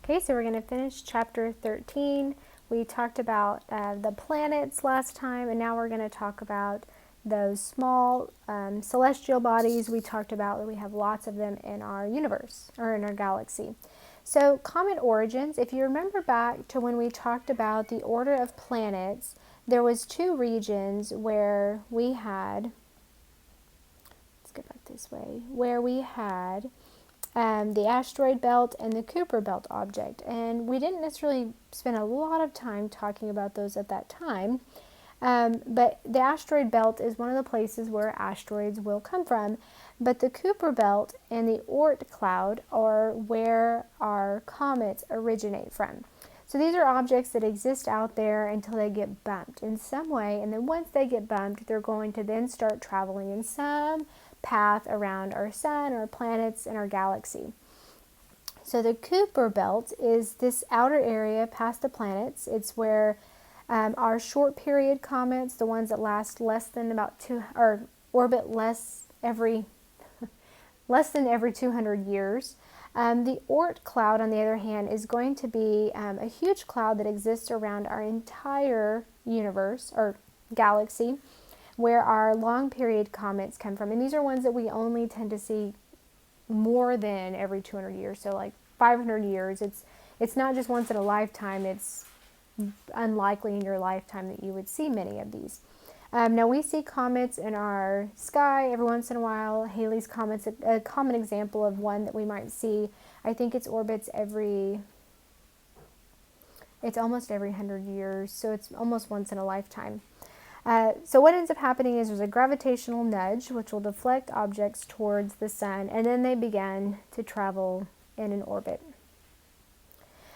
Okay, so we're going to finish chapter 13. We talked about the planets last time, and now we're going to talk about those small celestial bodies. We talked about that we have lots of them in our universe, or in our galaxy. So comet origins, if you remember back to when we talked about the order of planets, there was two regions where we had, let's go back this way, where we had the asteroid belt and the Kuiper belt object. And we didn't necessarily spend a lot of time talking about those at that time. But the asteroid belt is one of the places where asteroids will come from. But the Kuiper belt and the Oort cloud are where our comets originate from. So these are objects that exist out there until they get bumped in some way. And then once they get bumped, they're going to then start traveling in some path around our sun, our planets, and our galaxy. So the Kuiper belt is this outer area past the planets. It's where our short period comets, the ones that last less than about or orbit less than every 200 years. The Oort cloud, on the other hand, is going to be a huge cloud that exists around our entire universe or galaxy, where our long period comets come from. And these are ones that we only tend to see more than every 200 years. So like 500 years. It's not just once in a lifetime. It's unlikely in your lifetime that you would see many of these. Now we see comets in our sky every once in a while. Halley's Comet's a common example of one that we might see. I think its orbits it's almost every 100 years. So it's almost once in a lifetime. So what ends up happening is there's a gravitational nudge which will deflect objects towards the sun, and then they begin to travel in an orbit.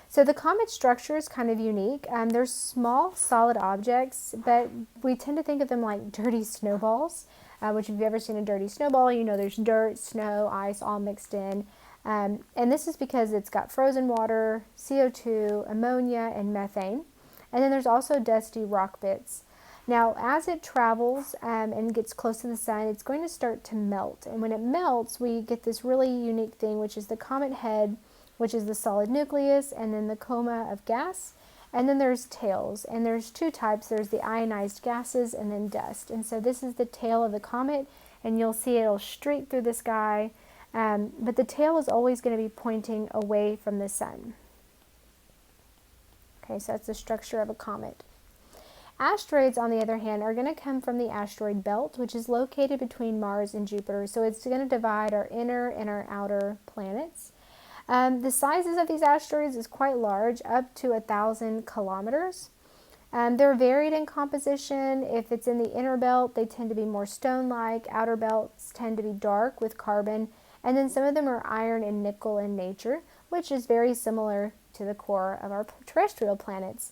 So the comet structure is kind of unique. They're small solid objects, but we tend to think of them like dirty snowballs, which if you've ever seen a dirty snowball, you know there's dirt, snow, ice all mixed in. And this is because it's got frozen water, CO2, ammonia, and methane. And then there's also dusty rock bits. Now, as it travels and gets close to the sun, it's going to start to melt. And when it melts, we get this really unique thing, which is the comet head, which is the solid nucleus, and then the coma of gas. And then there's tails. And there's two types. There's the ionized gases and then dust. And so this is the tail of the comet, and you'll see it'll streak through the sky. But the tail is always going to be pointing away from the sun. Okay, so that's the structure of a comet. Asteroids, on the other hand, are going to come from the asteroid belt, which is located between Mars and Jupiter. So it's going to divide our inner and our outer planets. The sizes of these asteroids is quite large, up to 1,000 kilometers. They're varied in composition. If it's in the inner belt, they tend to be more stone-like. Outer belts tend to be dark with carbon. And then some of them are iron and nickel in nature, which is very similar to the core of our terrestrial planets.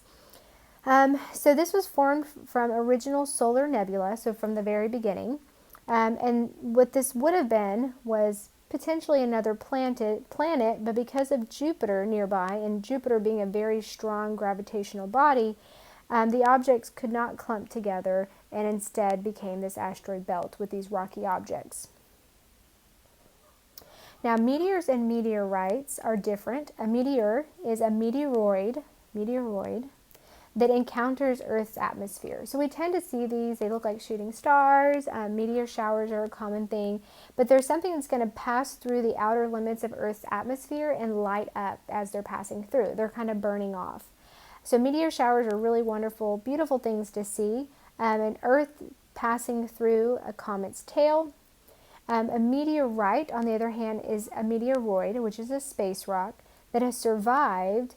So this was formed from original solar nebula, so from the very beginning. And what this would have been was potentially another planet, but because of Jupiter nearby, and Jupiter being a very strong gravitational body, the objects could not clump together and instead became this asteroid belt with these rocky objects. Now, meteors and meteorites are different. A meteor is a meteoroid that encounters Earth's atmosphere. So we tend to see these, they look like shooting stars. Meteor showers are a common thing, but there's something that's going to pass through the outer limits of Earth's atmosphere and light up as they're passing through. They're kind of burning off. So meteor showers are really wonderful, beautiful things to see. And Earth passing through a comet's tail. A meteorite, on the other hand, is a meteoroid, which is a space rock that has survived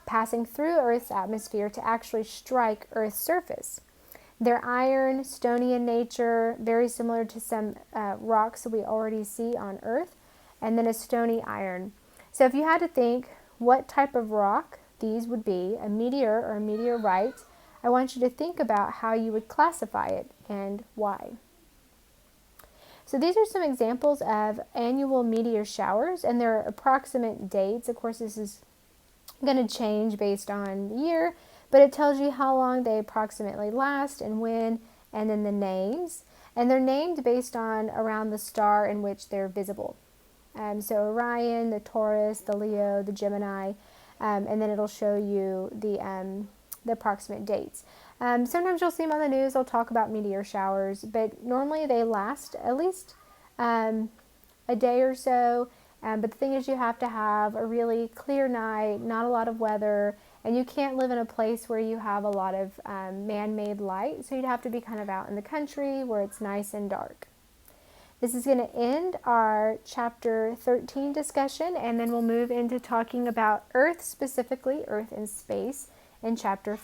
passing through Earth's atmosphere to actually strike Earth's surface. They're iron, stony in nature, very similar to some rocks that we already see on Earth, and then a stony iron. So if you had to think what type of rock these would be, a meteor or a meteorite, I want you to think about how you would classify it and why. So these are some examples of annual meteor showers, and their approximate dates. Of course, this is going to change based on the year, but it tells you how long they approximately last and when, and then the names. And they're named based on around the star in which they're visible. So Orion, the Taurus, the Leo, the Gemini. and then it'll show you the approximate dates. Sometimes you'll see them on the news, they'll talk about meteor showers, but normally they last at least a day or so. But the thing is, you have to have a really clear night, not a lot of weather, and you can't live in a place where you have a lot of man-made light, so you'd have to be kind of out in the country where it's nice and dark. This is going to end our chapter 13 discussion, and then we'll move into talking about Earth specifically, Earth and space, in chapter